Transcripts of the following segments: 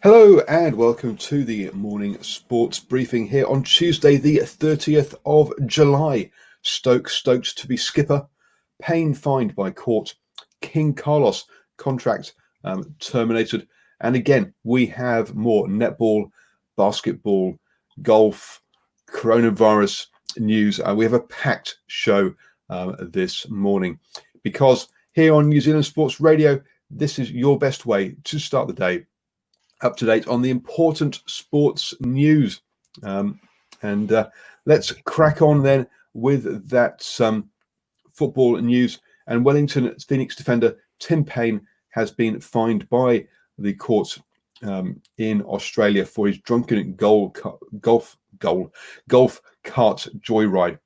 Hello and welcome to the morning sports briefing here on Tuesday the 30th of July. Stokes to be skipper, Payne fined by court, King Carlos contract terminated, and again we have more netball, basketball, golf, coronavirus news. We have a packed show this morning because here on New Zealand Sports Radio, this is your best way to start the day up to date on the important sports news. And let's crack on then with that football news. And Wellington Phoenix defender Tim Payne has been fined by the courts in Australia for his drunken golf cart joyride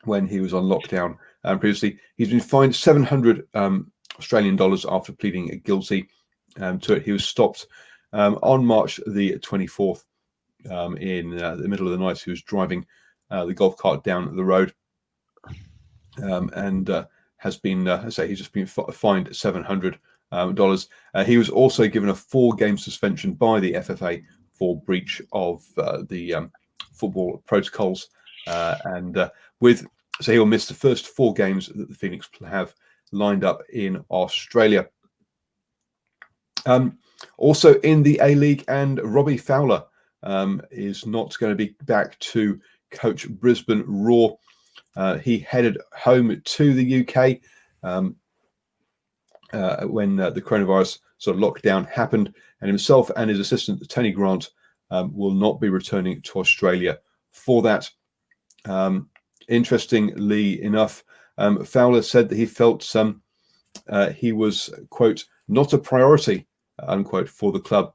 when he was on lockdown. Previously, he's been fined $700 Australian dollars after pleading guilty to it. He was stopped on March the 24th in the middle of the night. He was driving the golf cart down the road and has been, he's just been fined $700. He was also given a 4-game suspension by the FFA for breach of the football protocols. So he'll miss the first 4 games that the Phoenix have lined up in Australia. Also in the A-League, and Robbie Fowler is not going to be back to coach Brisbane Roar. He headed home to the UK when the coronavirus sort of lockdown happened, and himself and his assistant Tony Grant will not be returning to Australia for that. Interestingly enough, Fowler said that he felt he was, quote, not a priority, unquote, for the club,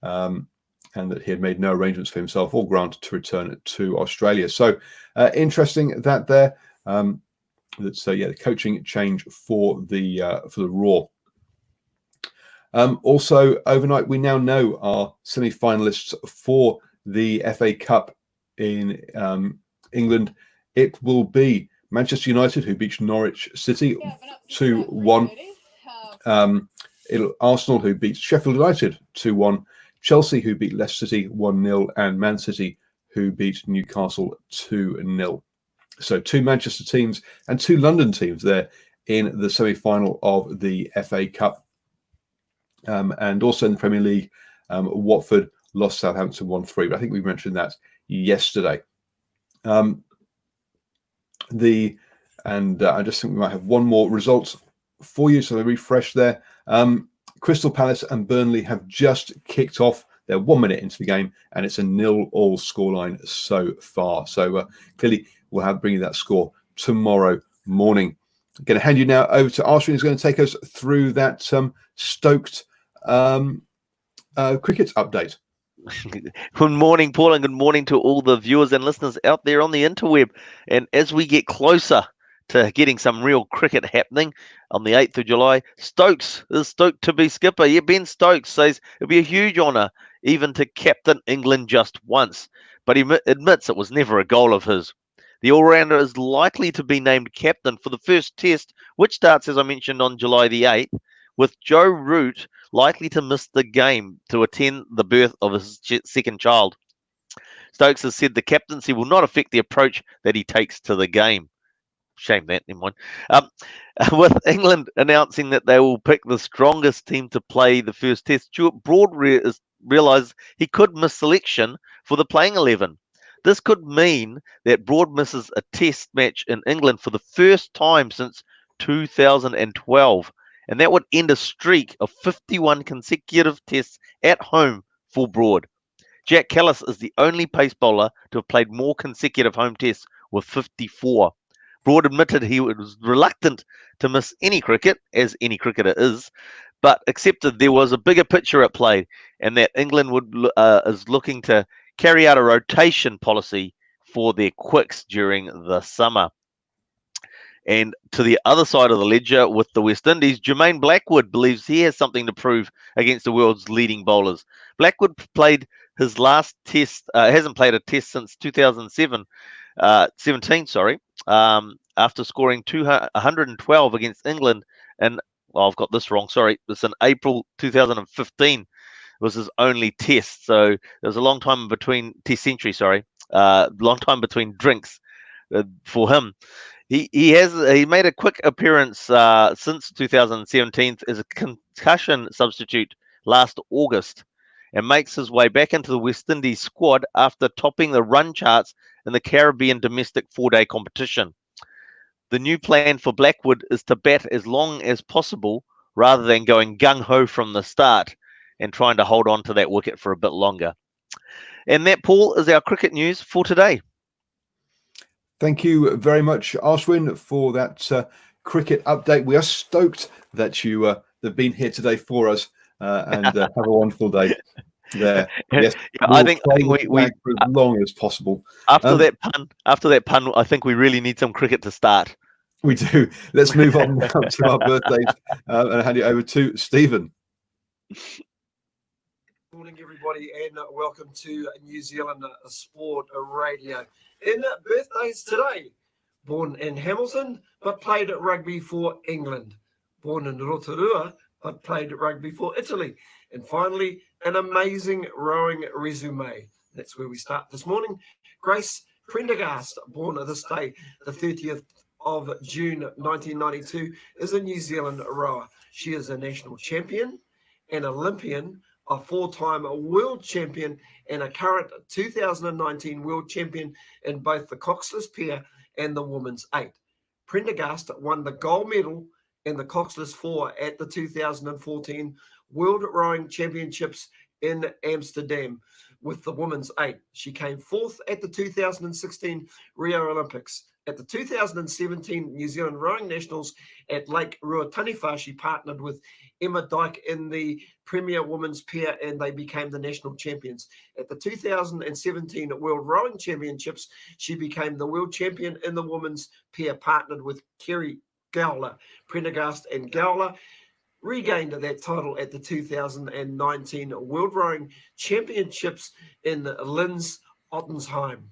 and that he had made no arrangements for himself or Grant to return to Australia. So interesting that there. The coaching change for the Raw. Also overnight, we now know our semi-finalists for the FA Cup in England. It will be Manchester United, who beat Norwich City 2-1. Arsenal, who beat Sheffield United 2-1, Chelsea, who beat Leicester City 1-0, and Man City, who beat Newcastle 2-0. So 2 Manchester teams and 2 London teams there in the semi-final of the FA Cup. And also in the Premier League, Watford lost Southampton 1-3, but I think we mentioned that yesterday. I just think we might have one more result for you, so I refresh there. Crystal Palace and Burnley have just kicked off. They're 1 minute into the game, and it's a 0-0 scoreline so far. So clearly, we'll have bringing that score tomorrow morning. I'm going to hand you now over to Arshwin, who's going to take us through that stoked cricket update. Good morning, Paul, and good morning to all the viewers and listeners out there on the interweb. And as we get closer to getting some real cricket happening on the 8th of July, Stokes is stoked to be skipper. Yeah, Ben Stokes says it'll be a huge honour even to captain England just once, but he admits it was never a goal of his. The all-rounder is likely to be named captain for the first test, which starts, as I mentioned, on July the 8th, with Joe Root likely to miss the game to attend the birth of his second child. Stokes has said the captaincy will not affect the approach that he takes to the game. Shame that, never mind. With England announcing that they will pick the strongest team to play the first test, Stuart Broad realised he could miss selection for the playing 11. This could mean that Broad misses a test match in England for the first time since 2012, and that would end a streak of 51 consecutive tests at home for Broad. Jack Callis is the only pace bowler to have played more consecutive home tests with 54. Broad admitted he was reluctant to miss any cricket, as any cricketer is, but accepted there was a bigger picture at play and that England is looking to carry out a rotation policy for their quicks during the summer. And to the other side of the ledger with the West Indies, Jermaine Blackwood believes he has something to prove against the world's leading bowlers. Blackwood played his last test, hasn't played a test since 2017, after scoring 112 against England. And I've got this wrong, sorry. It's in April 2015 was his only test. So there was a long time between test century, long time between drinks for him. He made a quick appearance since 2017 as a concussion substitute last August, and makes his way back into the West Indies squad after topping the run charts in the Caribbean domestic 4-day competition. The new plan for Blackwood is to bat as long as possible rather than going gung-ho from the start and trying to hold on to that wicket for a bit longer. And that, Paul, is our cricket news for today. Thank you very much, Ashwin, for that cricket update. We are stoked that you have been here today for us, and have a wonderful day there. Yes, I think we for as long as possible. After that pun, I think we really need some cricket to start. We do. Let's move on now to our birthdays and hand it over to Stephen. Morning, everybody, and welcome to New Zealand Sport Radio. In birthdays today, born in Hamilton, but played rugby for England. Born in Rotorua, but played rugby for Italy. And finally, an amazing rowing resume. That's where we start this morning. Grace Prendergast, born this day, the 30th of June 1992, is a New Zealand rower. She is a national champion, an Olympian, a four-time world champion, and a current 2019 world champion in both the coxless pair and the women's 8. Prendergast won the gold medal in the coxless 4 at the 2014 World Rowing Championships in Amsterdam with the women's 8. She came fourth at the 2016 Rio Olympics. At the 2017 New Zealand Rowing Nationals at Lake Ruataniwha, she partnered with Emma Dyke in the Premier Women's Pair, and they became the national champions. At the 2017 World Rowing Championships, she became the world champion in the women's pair, partnered with Kerry Gowler. Prendergast and Gowler regained that title at the 2019 World Rowing Championships in Linz, Ottensheim.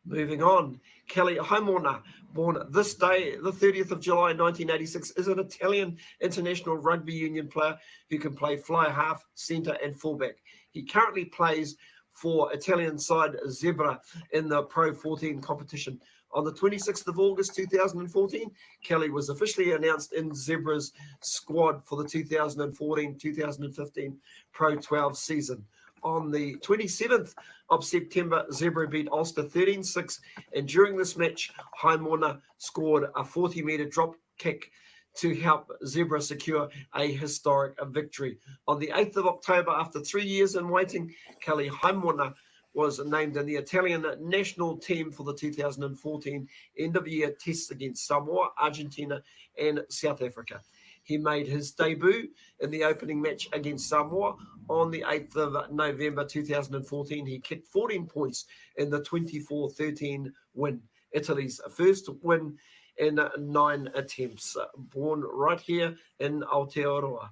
Moving on, Kelly Hamona, born this day, the 30th of July 1986, is an Italian international rugby union player who can play fly half, centre and fullback. He currently plays for Italian side Zebra in the Pro 14 competition. On the 26th of August 2014, Kelly was officially announced in Zebra's squad for the 2014-2015 Pro 12 season. On the 27th of September, Zebra beat Ulster 13-6, and during this match, Hamona scored a 40-metre drop kick to help Zebra secure a historic victory. On the 8th of October, after 3 years in waiting, Kelly Hamona was named in the Italian national team for the 2014 end-of-year tests against Samoa, Argentina, and South Africa. He made his debut in the opening match against Samoa on the 8th of November 2014. He kicked 14 points in the 24-13 win, Italy's first win in 9 attempts, born right here in Aotearoa.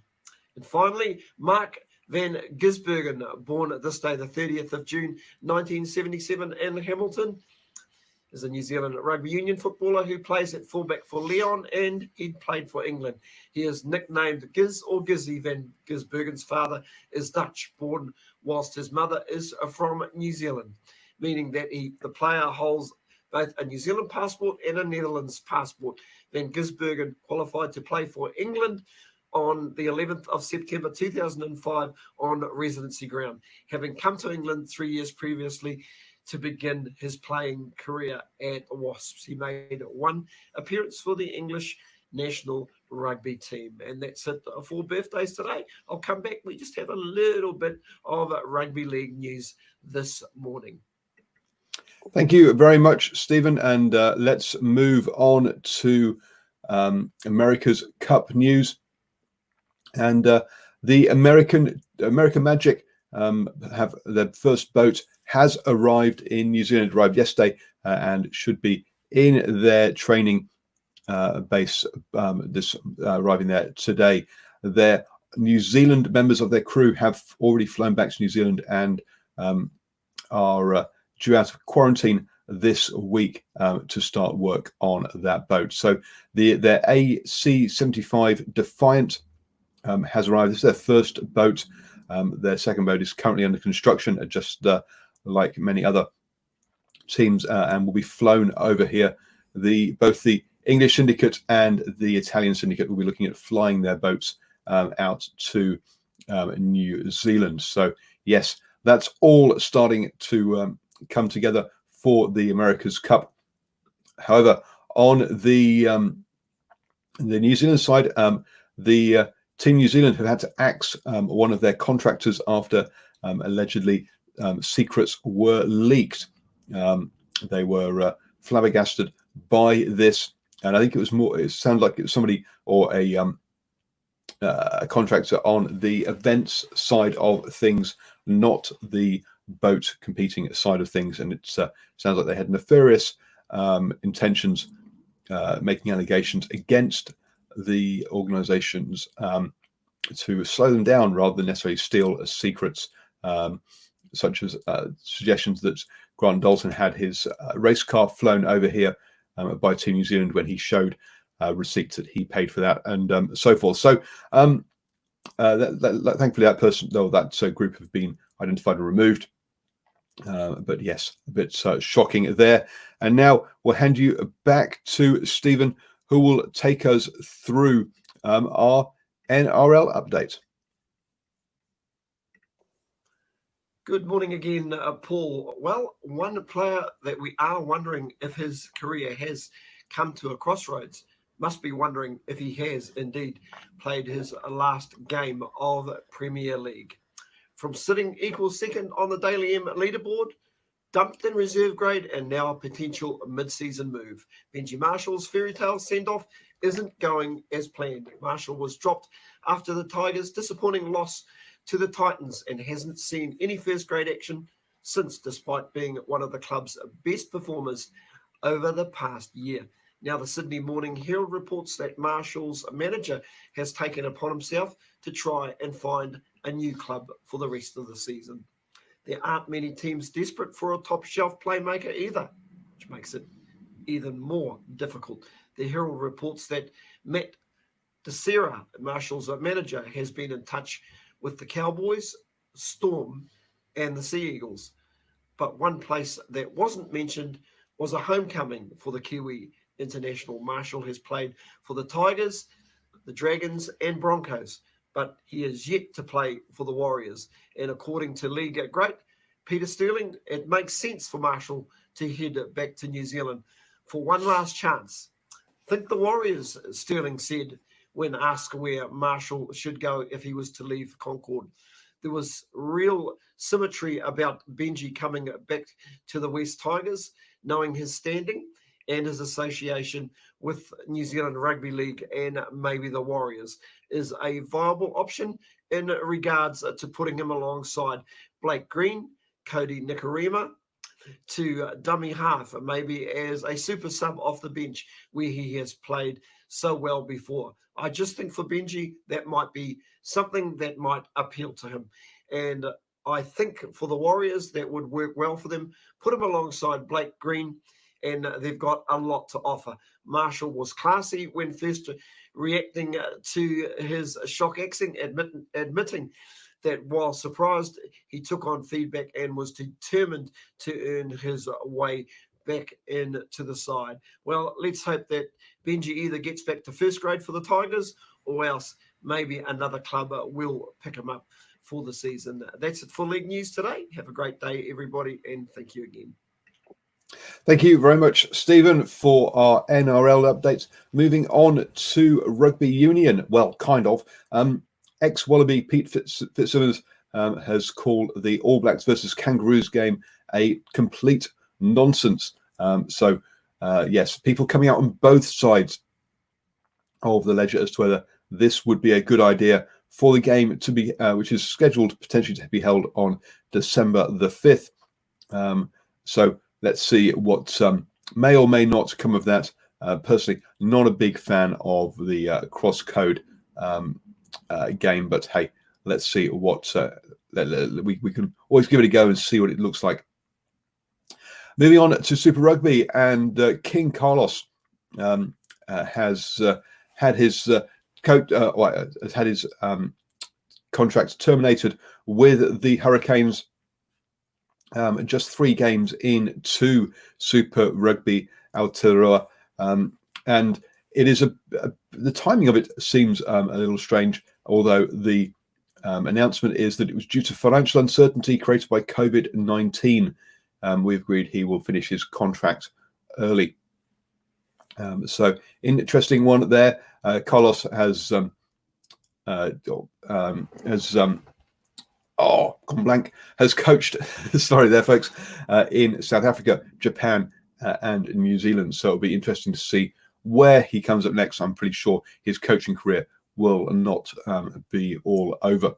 And finally, Mark Van Gisbergen, born this day, the 30th of June 1977 in Hamilton, is a New Zealand rugby union footballer who plays at fullback for Leon, and he played for England. He is nicknamed Giz or Gizzy. Van Gisbergen's father is Dutch, born whilst his mother is from New Zealand, meaning that the player holds both a New Zealand passport and a Netherlands passport. Van Gisbergen qualified to play for England on the 11th of September 2005 on residency ground, having come to England 3 years previously to begin his playing career at Wasps. He made 1 appearance for the English national rugby team. And that's it for birthdays today. I'll come back. We just have a little bit of rugby league news this morning. Thank you very much, Stephen. And let's move on to America's Cup news. And the American Magic have their first boat has arrived in New Zealand, arrived yesterday, and should be in their training base arriving there today. Their New Zealand members of their crew have already flown back to New Zealand and are due out of quarantine this week to start work on that boat. So their AC-75 Defiant has arrived. This is their first boat Their second boat is currently under construction, just like many other teams, and will be flown over here. Both the English syndicate and the Italian syndicate will be looking at flying their boats out to New Zealand. So yes, that's all starting to come together for the America's Cup. However, on the New Zealand side, the Team New Zealand have had to axe one of their contractors after allegedly secrets were leaked. They were flabbergasted by this, and I think it sounded like it was somebody or a contractor on the events side of things, not the boat competing side of things. And it sounds like they had nefarious intentions, making allegations against the organizations to slow them down rather than necessarily steal secrets, such as suggestions that Grant Dalton had his race car flown over here by Team New Zealand when he showed receipts that he paid for that, and so forth. So thankfully that person, that group have been identified and removed. But yes, a bit shocking there. And now we'll hand you back to Stephen, who will take us through our NRL update. Good morning again, Paul. Well, one player that we are wondering if his career has come to a crossroads must be wondering if he has indeed played his last game of Premier League. From sitting equal second on the Daily M leaderboard, dumped in reserve grade, and now a potential mid-season move. Benji Marshall's fairy tale send-off isn't going as planned. Marshall was dropped after the Tigers' disappointing loss to the Titans and hasn't seen any first-grade action since, despite being one of the club's best performers over the past year. Now, the Sydney Morning Herald reports that Marshall's manager has taken upon himself to try and find a new club for the rest of the season. There aren't many teams desperate for a top-shelf playmaker either, which makes it even more difficult. The Herald reports that Matt DeSera, Marshall's manager, has been in touch with the Cowboys, Storm, and the Sea Eagles. But one place that wasn't mentioned was a homecoming for the Kiwi international. Marshall has played for the Tigers, the Dragons, and Broncos, but he is yet to play for the Warriors. And according to league great Peter Sterling, it makes sense for Marshall to head back to New Zealand for one last chance. Think the Warriors, Sterling said when asked where Marshall should go if he was to leave Concord. There was real symmetry about Benji coming back to the West Tigers, knowing his standing and his association with New Zealand Rugby League and maybe the Warriors is a viable option in regards to putting him alongside Blake Green, Cody Nikorima, to dummy half, maybe as a super sub off the bench where he has played so well before. I just think for Benji, that might be something that might appeal to him. And I think for the Warriors, that would work well for them. Put him alongside Blake Green, and they've got a lot to offer. Marshall was classy when first reacting to his shock accent, admitting that while surprised, he took on feedback and was determined to earn his way back into the side. Well, let's hope that Benji either gets back to first grade for the Tigers or else maybe another club will pick him up for the season. That's it for League News today. Have a great day, everybody, and thank you again. Thank you very much, Stephen, for our NRL updates. Moving on to rugby union. Well, kind of. Ex-Wallaby Pete Fitzsimmons has called the All Blacks versus Kangaroos game a complete nonsense. Yes, people coming out on both sides of the ledger as to whether this would be a good idea for the game to be, which is scheduled potentially to be held on December the 5th. So let's see what may or may not come of that. Personally, not a big fan of the cross-code game, but hey, let's see what we can always give it a go and see what it looks like. Moving on to Super Rugby, and King Carlos has had his contract terminated with the Hurricanes. Just 3 games into Super Rugby Aotearoa, and it is the timing of it seems a little strange, although the announcement is that it was due to financial uncertainty created by COVID-19. We've agreed he will finish his contract early. So interesting one there. Carlos has gone blank, has coached, sorry there folks, in South Africa, Japan and New Zealand. So it'll be interesting to see where he comes up next. I'm pretty sure his coaching career will not be all over.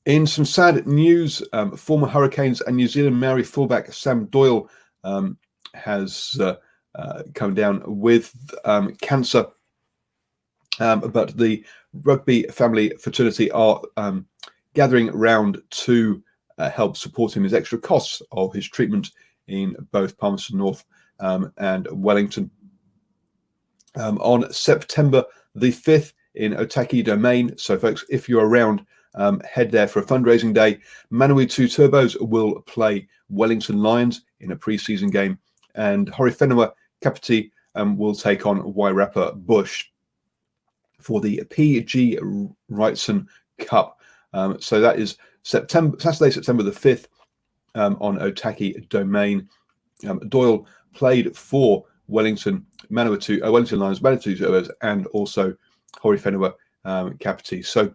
In some sad news, former Hurricanes and New Zealand Maori fullback Sam Doyle has come down with cancer. But the rugby family fraternity are gathering round to help support him his extra costs of his treatment in both Palmerston North and Wellington. On September the 5th in Otaki Domain. So folks, if you're around, head there for a fundraising day. Manawatu Turbos will play Wellington Lions in a pre-season game, and Horifenua Kapiti will take on Wairarapa Bush for the PG Wrightson Cup. So that is Saturday, September the 5th on Otaki Domain. Doyle played for Wellington Lions, Manawatu Turbos, and also Horifenua Kapiti. So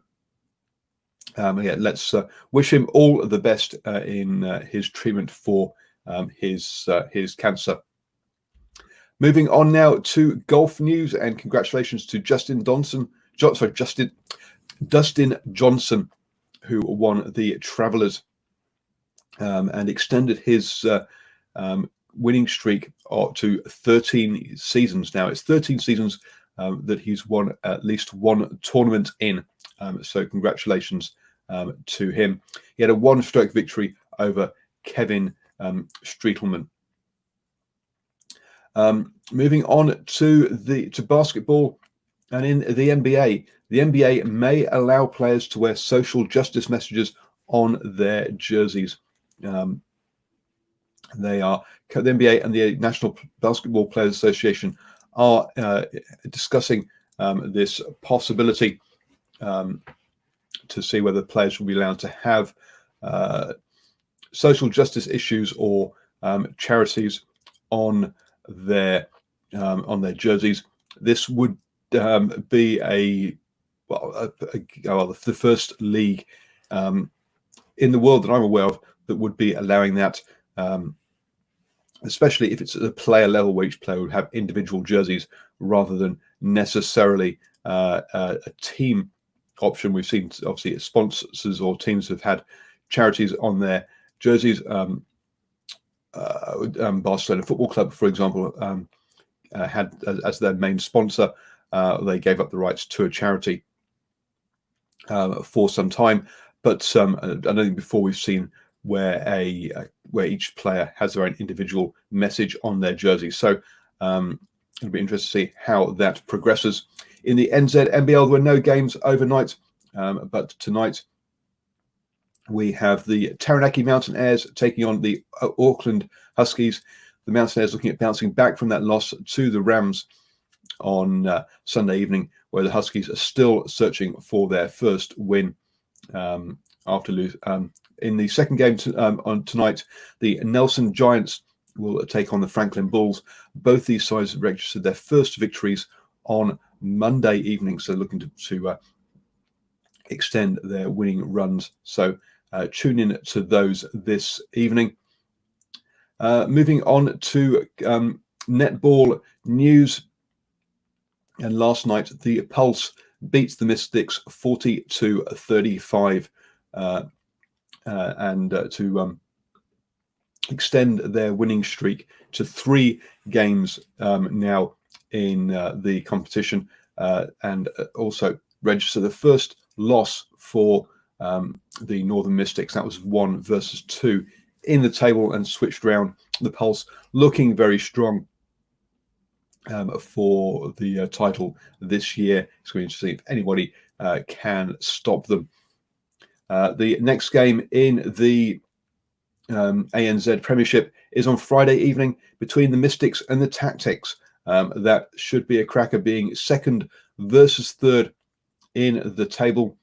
let's wish him all the best in his treatment for his cancer. Moving on now to golf news, and congratulations to Dustin Johnson, who won the Travellers and extended his winning streak to 13 seasons. Now it's 13 seasons that he's won at least one tournament in. So congratulations to him. He had a 1-stroke victory over Kevin Streetelman. Moving on to basketball, and in the NBA may allow players to wear social justice messages on their jerseys. The NBA and the National Basketball Players Association are discussing this possibility to see whether players will be allowed to have social justice issues or charities on their jerseys. This would be the first league in the world that I'm aware of that would be allowing that, especially if it's at a player level where each player would have individual jerseys rather than necessarily a team option. We've seen obviously sponsors or teams have had charities on their jerseys. Barcelona Football Club, for example, had as their main sponsor. They gave up the rights to a charity for some time, but I don't think before we've seen where each player has their own individual message on their jersey. So it'll be interesting to see how that progresses. In the NZNBL, there were no games overnight, but tonight we have the Taranaki Mountaineers taking on the Auckland Huskies. The Mountaineers looking at bouncing back from that loss to the Rams on Sunday evening, where the Huskies are still searching for their first win after losing. In the second game on tonight, the Nelson Giants will take on the Franklin Bulls. Both these sides have registered their first victories on Monday evening, so looking to extend their winning runs. So tune in to those this evening. Moving on to netball news. And last night, the Pulse beats the Mystics 40-35 and to extend their winning streak to 3 games now in the competition, and also register the first loss for the Northern Mystics. That was 1 versus 2 in the table and switched round. The Pulse looking very strong for the title this year. It's going to see if anybody can stop them. The next game in the ANZ Premiership is on Friday evening between the Mystics and the Tactics. That should be a cracker, being second versus third in the table.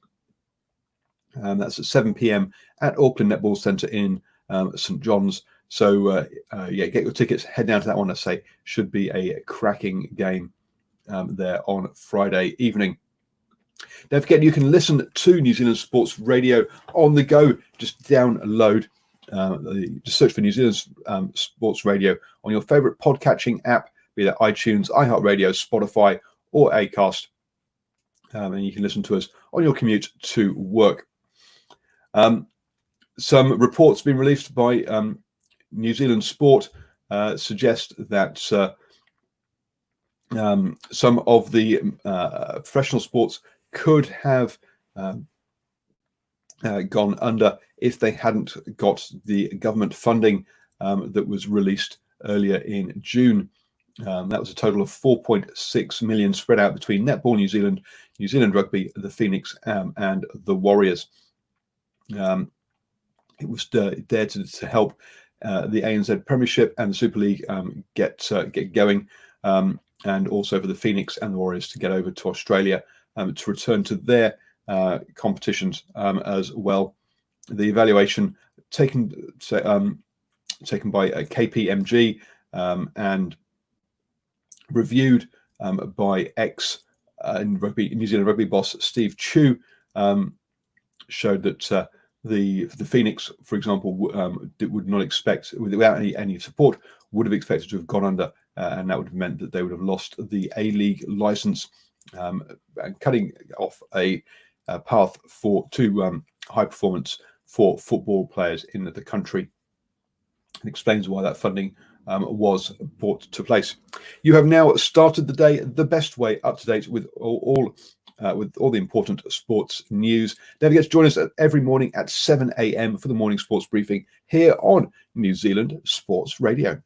That's at 7 p.m. at Auckland Netball Centre in St John's. So get your tickets, head down to that one. I say should be a cracking game there on Friday evening. Don't forget you can listen to New Zealand Sports Radio on the go. Just download, just search for New Zealand Sports Radio on your favourite podcatching app, be that iTunes, iHeartRadio, Spotify, or Acast, and you can listen to us on your commute to work. Some reports being released by New Zealand Sport suggest that some of the professional sports could have gone under if they hadn't got the government funding that was released earlier in June. That was a total of 4.6 million spread out between Netball New Zealand, New Zealand Rugby, the Phoenix, and the Warriors. It was there to help the ANZ Premiership and the Super League get going, and also for the Phoenix and the Warriors to get over to Australia to return to their competitions as well. The evaluation taken by KPMG and reviewed by New Zealand Rugby boss Steve Chu showed that the Phoenix, for example, would not expect, without any support, would have expected to have gone under, and that would have meant that they would have lost the A-League license, and cutting off a path to high performance for football players in the country. It explains why that funding was brought to place. You have now started the day the best way, up to date with all the important sports news. Don't forget to join us every morning at 7 a.m. for the morning sports briefing here on New Zealand Sports Radio.